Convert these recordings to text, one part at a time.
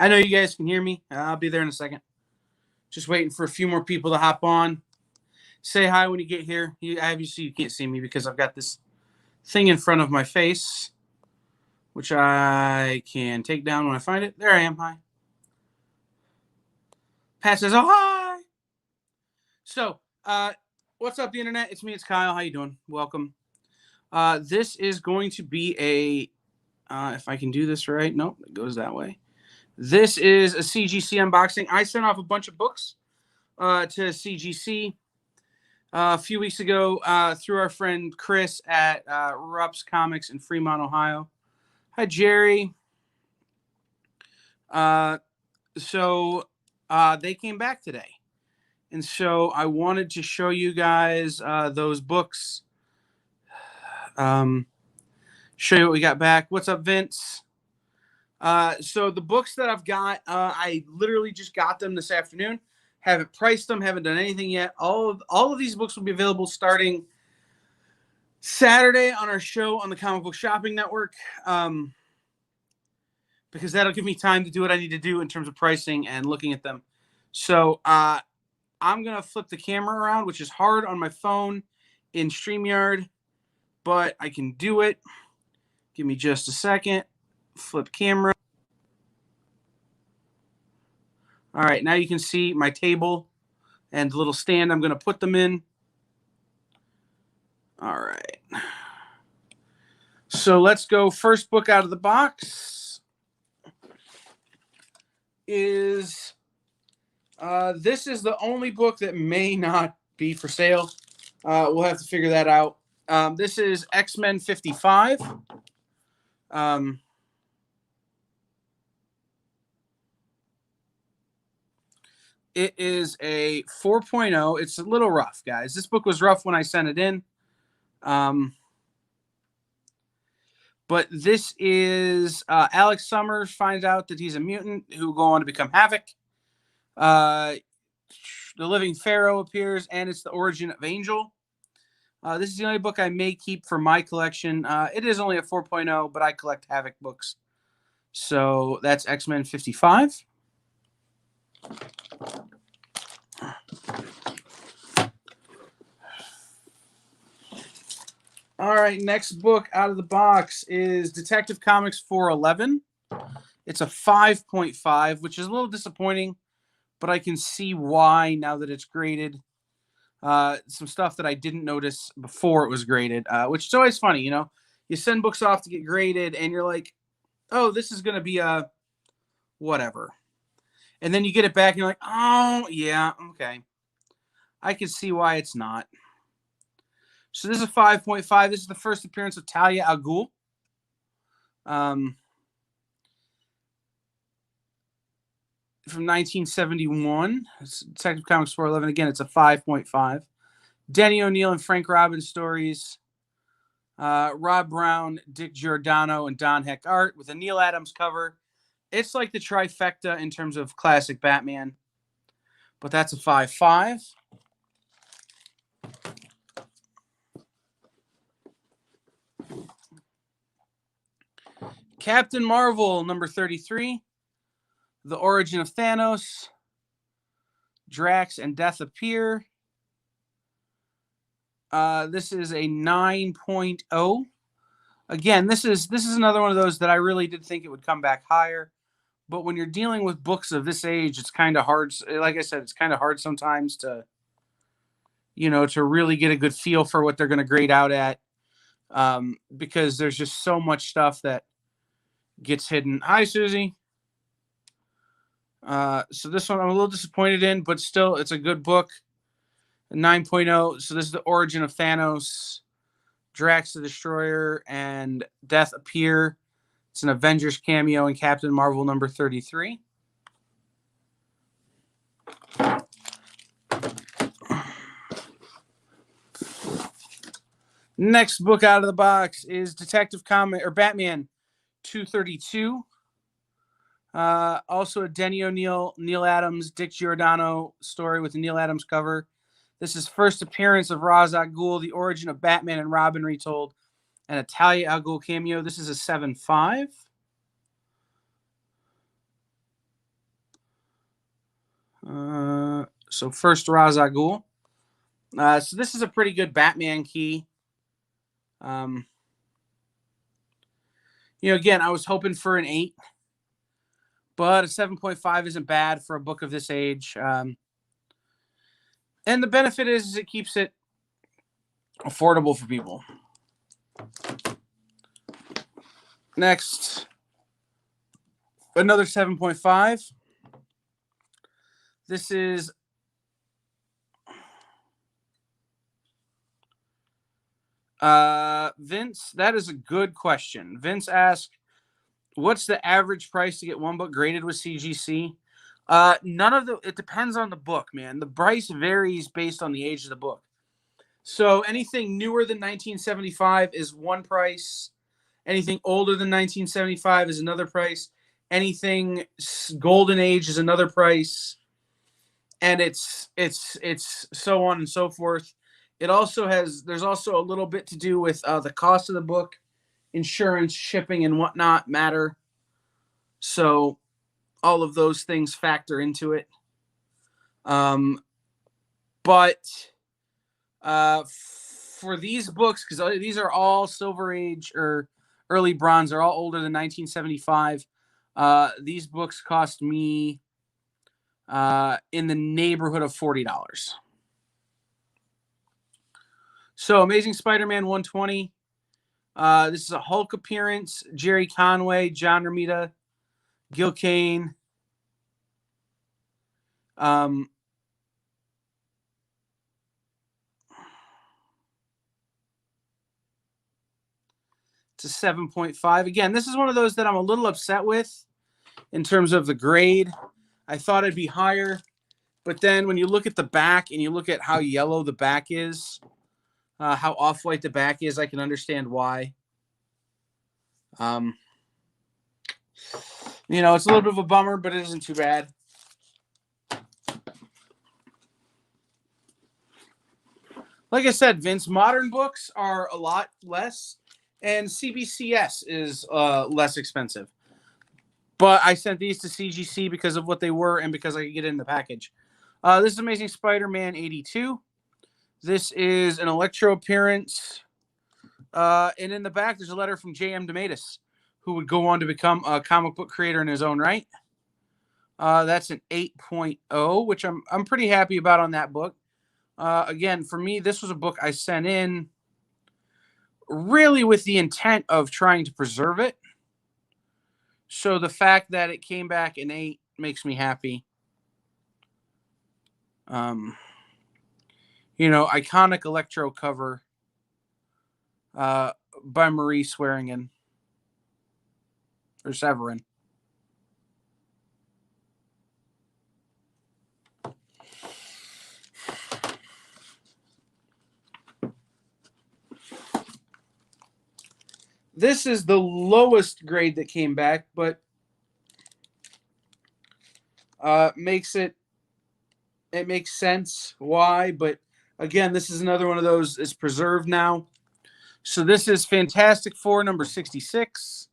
I know you guys can hear me. I'll be there in a second. Just waiting for a few more people to hop on. Say hi when you get here. Obviously, you can't see me because I've got this thing in front of my face, which I can take down when I find it. There I am. Hi. Pat says, oh, hi. So, what's up, the internet? It's me. It's Kyle. How you doing? Welcome. This is going to be a, if I can do this right. Nope, it goes that way. This is a CGC unboxing. I sent off a bunch of books to CGC a few weeks ago through our friend Chris at Rupp's Comics in Fremont, Ohio. Hi, Jerry. So they came back today. And so I wanted to show you guys those books. Show you what we got back. What's up, Vince? So the books that I've got, I literally just got them this afternoon. Haven't priced them, haven't done anything yet. All of these books will be available starting Saturday on our show on the Comic Book Shopping Network, because that'll give me time to do what I need to do in terms of pricing and looking at them. So I'm going to flip the camera around, which is hard on my phone in StreamYard, but I can do it. Give me just a second. Flip camera. All right, now you can see my table and the little stand I'm going to put them in. All right. So let's go. First book out of the box is, this is the only book that may not be for sale. We'll have to figure that out. This is X-Men 55. It is a 4.0. It's a little rough, guys. This book was rough when I sent it in. But this is Alex Summers finds out that he's a mutant who will go on to become Havoc. The Living Pharaoh appears, and it's the origin of Angel. This is the only book I may keep for my collection. It is only a 4.0, but I collect Havoc books. So that's X-Men 55. All right, next book out of the box is Detective Comics 411. It's a 5.5, which is a little disappointing, but I can see why now that it's graded. Some stuff that I didn't notice before it was graded, which is always funny, you know. You send books off to get graded, and you're like, oh, this is going to be a whatever. And then you get it back, and you're like, oh, yeah, okay. I can see why it's not. So this is a 5.5. This is the first appearance of Talia al Ghul. From 1971. It's Detective Comics 411. Again, it's a 5.5. Denny O'Neil and Frank Robbins stories. Rob Brown, Dick Giordano, and Don Heck art with a Neil Adams cover. It's like the trifecta in terms of classic Batman. But that's a 5.5. Captain Marvel, number 33. The origin of Thanos. Drax and Death appear. This is a 9.0. Again, this is another one of those that I really did think it would come back higher. But when you're dealing with books of this age, it's kind of hard. Like I said, it's kind of hard sometimes to, you know, to really get a good feel for what they're going to grade out at, because there's just so much stuff that gets hidden. Hi, Susie. So this one I'm a little disappointed in, but still, it's a good book. 9.0. So this is the origin of Thanos, Drax the Destroyer, and Death appear. It's an Avengers cameo in Captain Marvel number 33. Next book out of the box is Detective Comic or Batman 232. Also a Denny O'Neil, Neil Adams, Dick Giordano story with a Neil Adams cover. This is first appearance of Ra's al Ghul, the origin of Batman and Robin retold, and a Talia al Ghul cameo. This is a 7.5. So first Ra's al Ghul. So this is a pretty good Batman key. Again, I was hoping for an 8, but a 7.5 isn't bad for a book of this age. And the benefit is it keeps it affordable for people. Next, another 7.5. This is Vince. That is a good question. Vince asked, what's the average price to get one book graded with CGC? It depends on the book, man. The price varies based on the age of the book. So anything newer than 1975 is one price. Anything older than 1975 is another price. Anything golden age is another price. And it's so on and so forth. There's also a little bit to do with the cost of the book, insurance, shipping, and whatnot matter. So all of those things factor into it. But for these books, because these are all Silver Age or early Bronze, they're all older than 1975. These books cost me in the neighborhood of $40. So Amazing Spider-Man 120. This is a Hulk appearance. Jerry Conway, John Romita, Gil Kane. It's a 7.5. Again, this is one of those that I'm a little upset with in terms of the grade. I thought it'd be higher, but then when you look at the back and you look at how yellow the back is, how off-white the back is, I can understand why. It's a little bit of a bummer, but it isn't too bad. Like I said, Vince, modern books are a lot less, and CBCS is less expensive. But I sent these to CGC because of what they were and because I could get it in the package. This is Amazing Spider-Man 82. This is an Electro appearance. And in the back, there's a letter from J.M. DeMatteis, who would go on to become a comic book creator in his own right. That's an 8.0, which I'm pretty happy about on that book. Again, for me, this was a book I sent in really with the intent of trying to preserve it. So the fact that it came back an 8 makes me happy. Iconic Electro cover by Marie Swearingen or Severin. This is the lowest grade that came back, but it makes sense why. But again, this is another one of those is preserved now. So this is Fantastic Four number 66.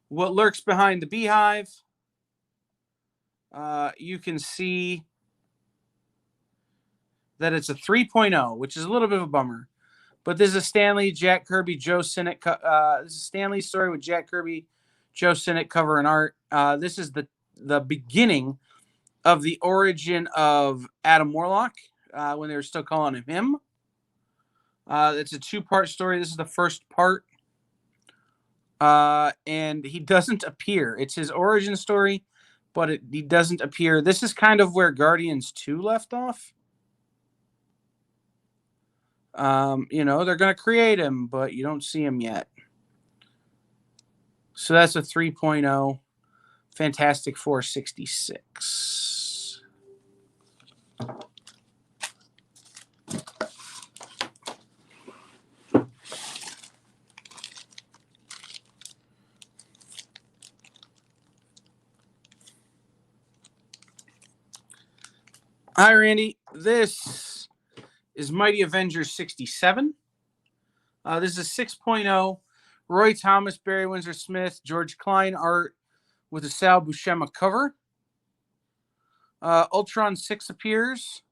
What Lurks Behind the Beehive. You can see that it's a 3.0, which is a little bit of a bummer. But this is a Stanley, Jack Kirby, Joe Sinnott. This is Stanley's story with Jack Kirby, Joe Sinnott cover and art. This is the beginning of the origin of Adam Warlock when they were still calling him. It's a 2-part story. This is the first part. And he doesn't appear. It's his origin story, but he doesn't appear. This is kind of where Guardians 2 left off. They're going to create him, but you don't see him yet. So that's a 3.0. Fantastic Four 66. Hi, Randy. This is Mighty Avengers 67. This is a 6.0. Roy Thomas, Barry Windsor Smith, George Klein art with a Sal Buscema cover. Ultron 6 appears.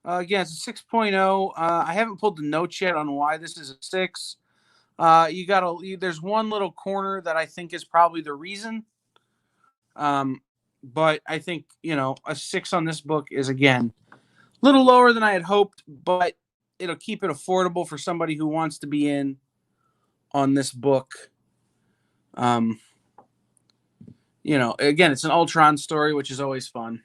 Again, it's a 6.0. I haven't pulled the notes yet on why this is a 6. There's one little corner that I think is probably the reason. But I think, a 6 on this book is, again, a little lower than I had hoped, but it'll keep it affordable for somebody who wants to be in on this book. Again, it's an Ultron story, which is always fun.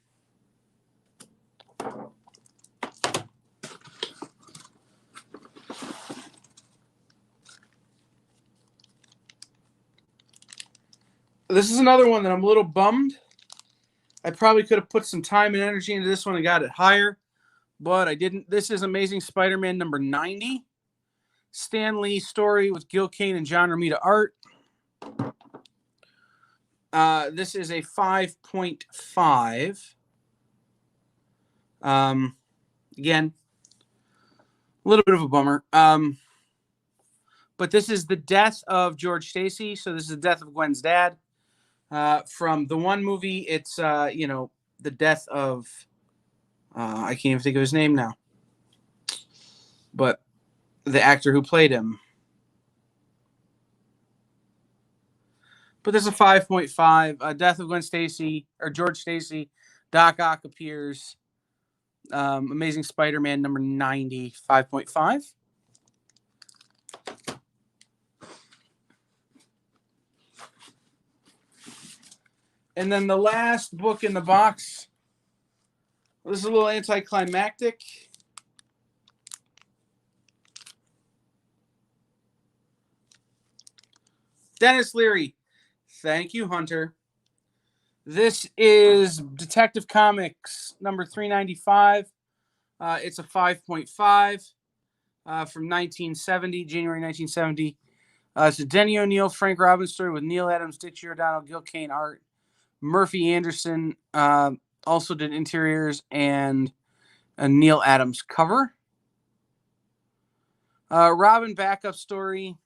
This is another one that I'm a little bummed. I probably could have put some time and energy into this one and got it higher, but I didn't. This is Amazing Spider-Man number 90. Stan Lee story with Gil Kane and John Romita art. This is a 5.5. Again, a little bit of a bummer. But this is the death of George Stacy. So this is the death of Gwen's dad. From the one movie, it's, the death of, I can't even think of his name now, but the actor who played him. But there's a 5.5, death of Gwen Stacy, or George Stacy. Doc Ock appears. Amazing Spider-Man number 90, 5.5. And then the last book in the box, this is a little anticlimactic. Dennis Leary. Thank you, Hunter. This is Detective Comics number 395. It's a 5.5 from 1970, January 1970. It's a Denny O'Neil, Frank Robbins story with Neil Adams, Dick Giordano, Gil Kane art. Murphy Anderson also did interiors and a Neil Adams cover. Robin backup story.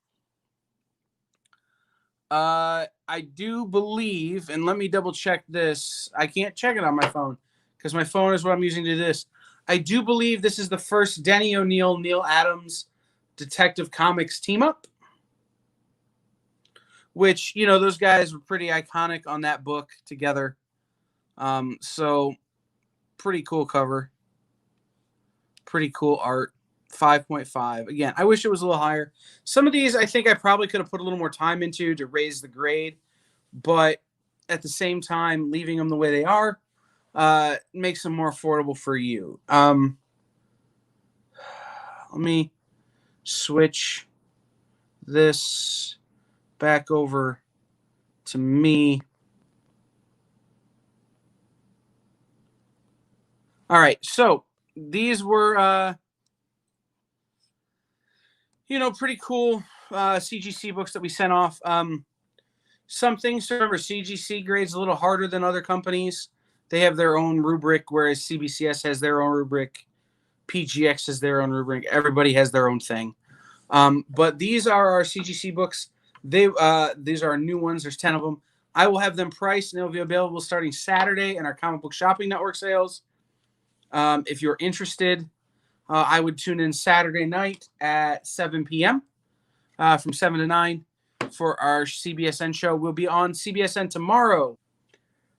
I do believe, and let me double check this. I can't check it on my phone because my phone is what I'm using to do this. I do believe this is the first Denny O'Neil, Neil Adams Detective Comics team up, which, those guys were pretty iconic on that book together. So pretty cool cover. Pretty cool art. 5.5. Again, I wish it was a little higher. Some of these I think I probably could have put a little more time into to raise the grade, but at the same time, leaving them the way they are makes them more affordable for you. Let me switch this back over to me. All right, so these were pretty cool CGC books that we sent off. Some things to remember, CGC grades a little harder than other companies. They have their own rubric, whereas CBCS has their own rubric. PGX has their own rubric. Everybody has their own thing. But these are our CGC books. These are our new ones. There's 10 of them. I will have them priced, and they'll be available starting Saturday in our Comic Book Shopping Network sales. If you're interested, I would tune in Saturday night at 7 p.m. From 7 to 9 for our CBSN show. We'll be on CBSN tomorrow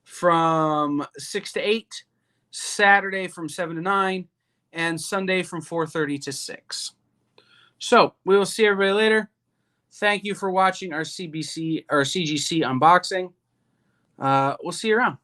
from 6 to 8, Saturday from 7 to 9, and Sunday from 4:30 to 6. So we will see everybody later. Thank you for watching our CGC unboxing. We'll see you around.